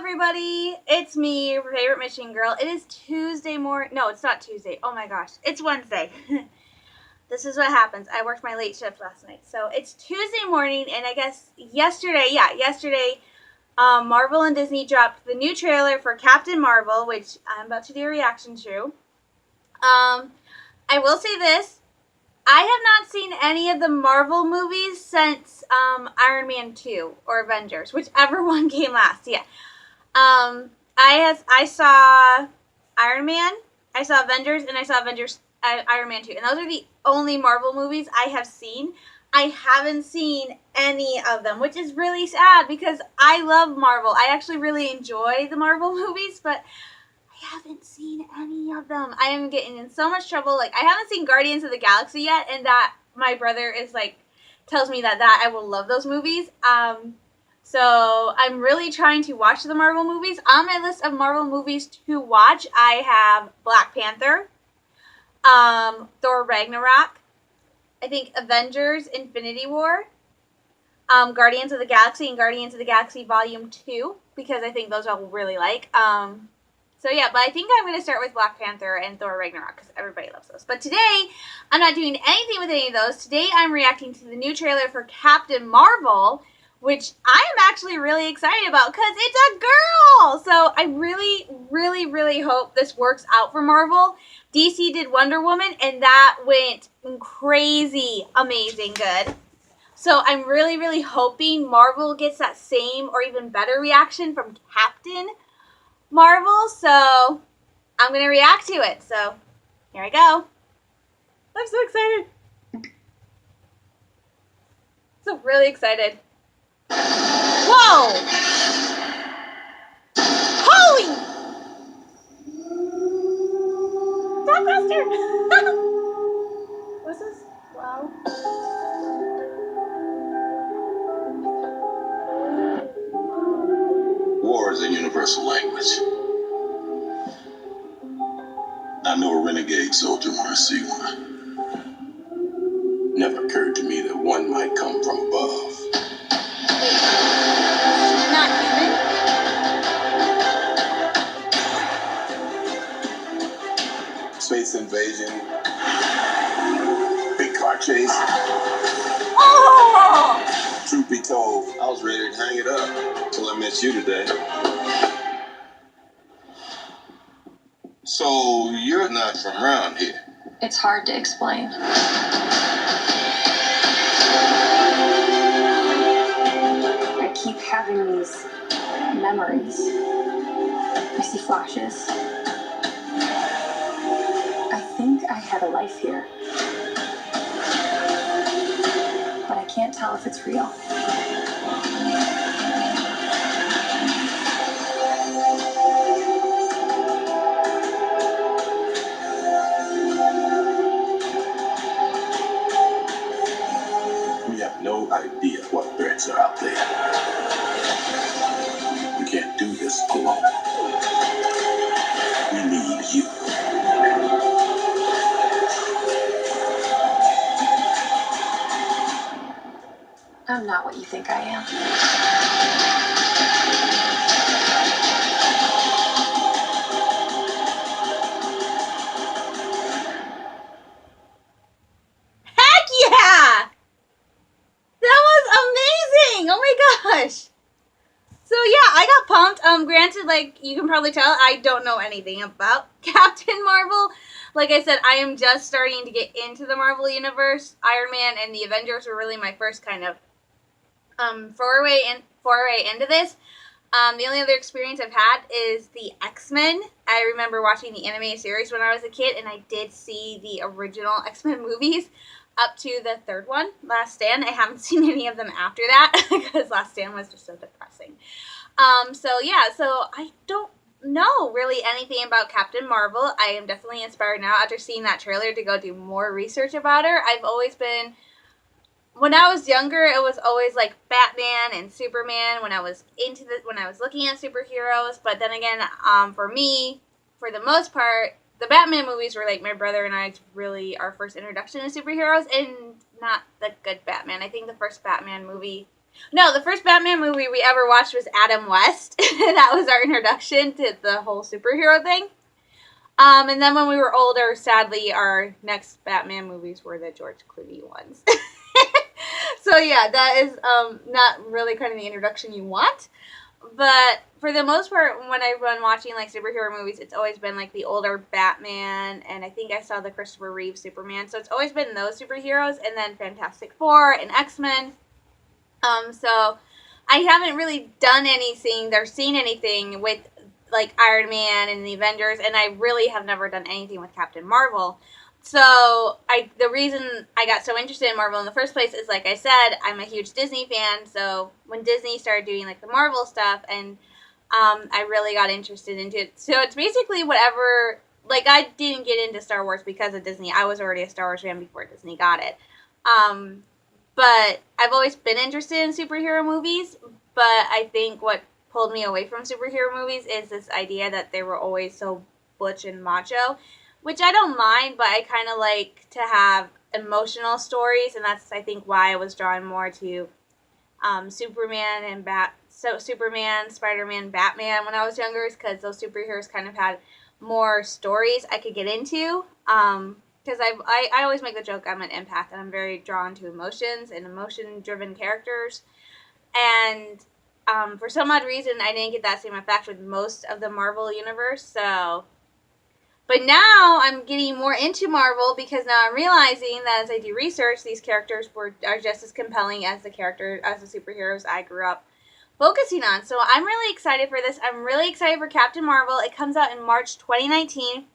everybody. It's me, your favorite Michigan girl. It is Tuesday morning. No, it's not Tuesday. Oh my gosh. It's Wednesday. This is what happens. I worked my late shift last night. So it's Tuesday morning, and I guess yesterday, Marvel and Disney dropped the new trailer for Captain Marvel, which I'm about to do a reaction to. I will say this. I have not seen any of the Marvel movies since Iron Man 2 or Avengers, whichever one came last. Yeah. I saw Iron Man, I saw Avengers, and I saw Iron Man 2. And those are the only Marvel movies I have seen. I haven't seen any of them, which is really sad because I love Marvel. I actually really enjoy the Marvel movies, but I haven't seen any of them. I am getting in so much trouble. Like, I haven't seen Guardians of the Galaxy yet, and that my brother is like, tells me that I will love those movies. So I'm really trying to watch the Marvel movies. On my list of Marvel movies to watch, I have Black Panther, Thor Ragnarok, I think Avengers Infinity War, Guardians of the Galaxy and Guardians of the Galaxy Volume 2, because I think those I will really like. So yeah, but I think I'm going to start with Black Panther and Thor Ragnarok because everybody loves those. But today, I'm not doing anything with any of those. Today, I'm reacting to the new trailer for Captain Marvel, which I am actually really excited about because it's a girl! So I really, really, really hope this works out for Marvel. DC did Wonder Woman, and that went crazy, amazing good. So I'm really, really hoping Marvel gets that same or even better reaction from Captain Marvel, so I'm going to react to it. So here I go. I'm so excited. So really excited. Whoa! Holy! Stop faster! What's this? Wow. War is a universal language. I know a renegade soldier when I see one. Never occurred to me that one might come from above. Not human? Space invasion. Big car chase. Oh! Truth be told, I was ready to hang it up till I met you today. So you're not from around here? It's hard to explain. I keep having these memories. I see flashes. I think I had a life here. But I can't tell if it's real. We have no idea what threats are out there. We can't do this alone. We need you. I'm not what you think I am. Heck yeah! That was amazing! Oh my gosh! So yeah, I got pumped. Granted, like, you can probably tell, I don't know anything about Captain Marvel. Like I said, I am just starting to get into the Marvel Universe. Iron Man and the Avengers were really my first kind of foray into this. The only other experience I've had is the X-Men. I remember watching the animated series when I was a kid, and I did see the original X-Men movies up to the third one, Last Stand. I haven't seen any of them after that because Last Stand was just so depressing. So I don't know really anything about Captain Marvel. I am definitely inspired now after seeing that trailer to go do more research about her. I've always been, when I was younger, it was always like Batman and Superman when I was looking at superheroes. But then again, for me, for the most part, the Batman movies were like my brother and I's really our first introduction to superheroes, and not the good Batman. I think the first Batman movie No, the first Batman movie we ever watched was Adam West. That was our introduction to the whole superhero thing. And then when we were older, sadly, our next Batman movies were the George Clooney ones. So yeah, that is not really kind of the introduction you want. But for the most part, when I've been watching like superhero movies, it's always been like the older Batman, and I think I saw the Christopher Reeve Superman. So it's always been those superheroes, and then Fantastic Four and X-Men. So I haven't really done anything or seen anything with like Iron Man and the Avengers, and I really have never done anything with Captain Marvel. So the reason I got so interested in Marvel in the first place is, like I said, I'm a huge Disney fan. So when Disney started doing like the Marvel stuff, and I really got interested into it. So it's basically whatever. Like, I didn't get into Star Wars because of Disney. I was already a Star Wars fan before Disney got it. But I've always been interested in superhero movies. But I think what pulled me away from superhero movies is this idea that they were always so butch and macho, which I don't mind, but I kind of like to have emotional stories, and that's, I think, why I was drawn more to Superman and Superman, Spider-Man, Batman when I was younger, is because those superheroes kind of had more stories I could get into. Because I always make the joke I'm an empath, and I'm very drawn to emotions and emotion-driven characters. And for some odd reason, I didn't get that same effect with most of the Marvel universe. So, but now I'm getting more into Marvel because now I'm realizing that as I do research, these characters are just as compelling as the superheroes I grew up focusing on. So I'm really excited for this. I'm really excited for Captain Marvel. It comes out in March 2019.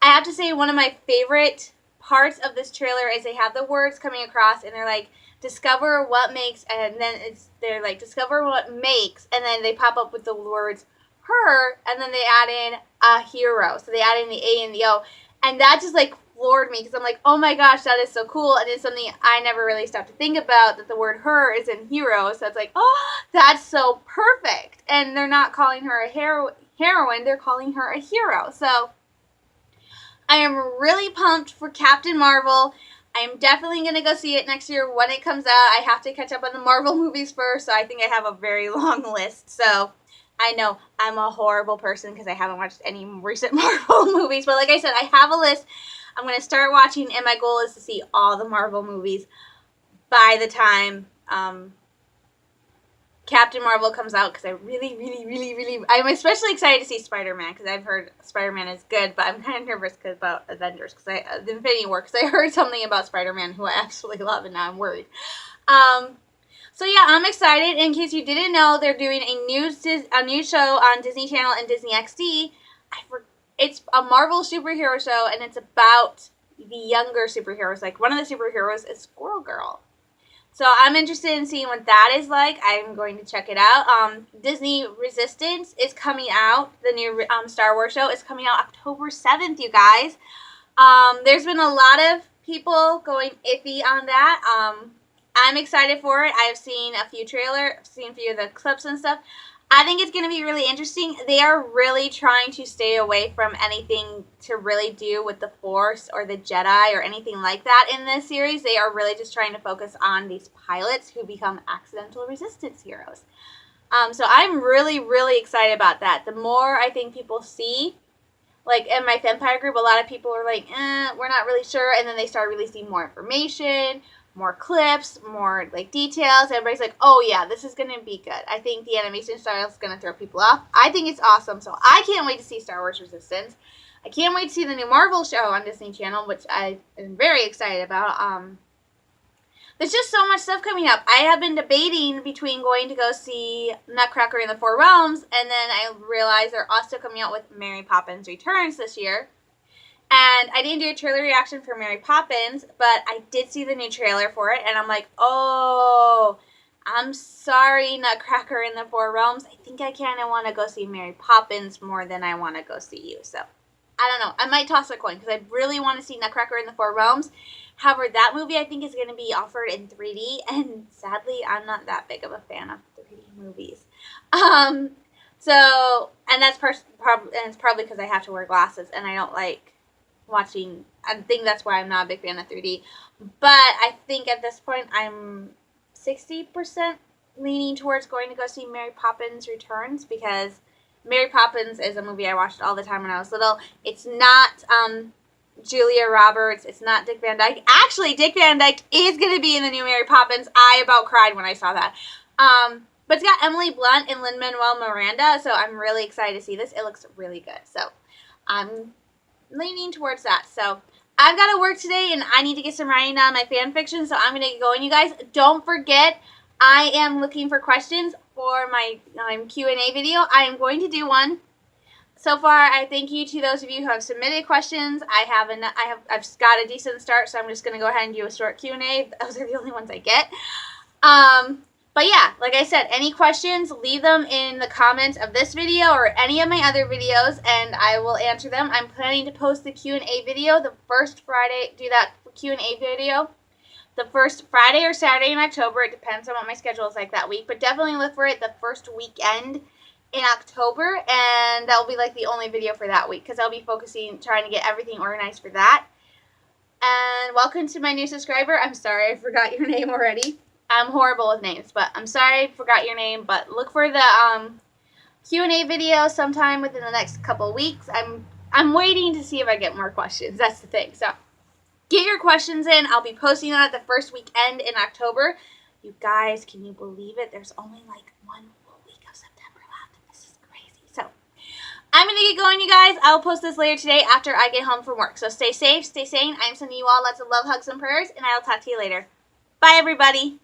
I have to say, one of my favorite parts of this trailer is they have the words coming across, and they're like, discover what makes, and then they're like, discover what makes, and then they pop up with the words her, and then they add in a hero. So they add in the A and the O, and that just like floored me, because I'm like, oh my gosh, that is so cool, and it's something I never really stopped to think about, that the word her is in hero. So it's like, oh, that's so perfect. And they're not calling her a heroine, they're calling her a hero. So I am really pumped for Captain Marvel. I am definitely going to go see it next year when it comes out. I have to catch up on the Marvel movies first, so I think I have a very long list. So I know I'm a horrible person because I haven't watched any recent Marvel movies. But like I said, I have a list I'm going to start watching, and my goal is to see all the Marvel movies by the time Captain Marvel comes out, because I really, I'm especially excited to see Spider-Man, because I've heard Spider-Man is good, but I'm kind of nervous about Avengers, because the Infinity War, because I heard something about Spider-Man who I absolutely love, and now I'm worried. So yeah, I'm excited. In case you didn't know, they're doing a new show on Disney Channel and Disney XD. It's a Marvel superhero show, and it's about the younger superheroes. Like, one of the superheroes is Squirrel Girl. So I'm interested in seeing what that is like. I'm going to check it out. Disney Resistance is coming out. The new Star Wars show is coming out October 7th, you guys. There's been a lot of people going iffy on that. I'm excited for it. I've seen a few of the clips and stuff. I think it's going to be really interesting. They are really trying to stay away from anything to really do with the Force or the Jedi or anything like that in this series. They are really just trying to focus on these pilots who become accidental resistance heroes. So I'm really excited about that. The more I think people see, like in my Vampire group, a lot of people are like, we're not really sure. And then they start releasing more information, more clips, more like details. Everybody's like, oh yeah, this is going to be good. I think the animation style is going to throw people off. I think it's awesome. So I can't wait to see Star Wars Resistance. I can't wait to see the new Marvel show on Disney Channel, which I am very excited about. There's just so much stuff coming up. I have been debating between going to go see Nutcracker in the Four Realms, and then I realized they're also coming out with Mary Poppins Returns this year. And I didn't do a trailer reaction for Mary Poppins, but I did see the new trailer for it, and I'm like, oh, I'm sorry, Nutcracker in the Four Realms. I think I kind of want to go see Mary Poppins more than I want to go see you. So, I don't know. I might toss a coin, because I really want to see Nutcracker in the Four Realms. However, that movie I think is going to be offered in 3D, and sadly, I'm not that big of a fan of 3D movies. So, and that's it's probably because I have to wear glasses, and I don't like watching. I think that's why I'm not a big fan of 3D. But I think at this point I'm 60% leaning towards going to go see Mary Poppins Returns because Mary Poppins is a movie I watched all the time when I was little. It's not Julia Roberts. It's not Dick Van Dyke. Actually, Dick Van Dyke is going to be in the new Mary Poppins. I about cried when I saw that. But it's got Emily Blunt and Lin-Manuel Miranda, so I'm really excited to see this. It looks really good. So I'm leaning towards that. So I've got to work today, and I need to get some writing on my fan fiction, so I'm going to get going, you guys. Don't forget, I am looking for questions for my Q&A video. I am going to do one. So far, I thank you to those of you who have submitted questions. I've got a decent start, so I'm just going to go ahead and do a short Q&A. Those are the only ones I get. But yeah, like I said, any questions, leave them in the comments of this video or any of my other videos, and I will answer them. I'm planning to post the Q&A video the first Friday, do that Q&A video the first Friday or Saturday in October. It depends on what my schedule is like that week, but definitely look for it the first weekend in October, and that will be like the only video for that week because I'll be trying to get everything organized for that. And welcome to my new subscriber. I'm sorry I forgot your name already. I'm horrible with names, but I'm sorry I forgot your name. But look for the Q&A video sometime within the next couple of weeks. I'm waiting to see if I get more questions. That's the thing. So get your questions in. I'll be posting that the first weekend in October. You guys, can you believe it? There's only like 1 full week of September left. This is crazy. So I'm going to get going, you guys. I'll post this later today after I get home from work. So stay safe, stay sane. I'm sending you all lots of love, hugs, and prayers, and I'll talk to you later. Bye, everybody.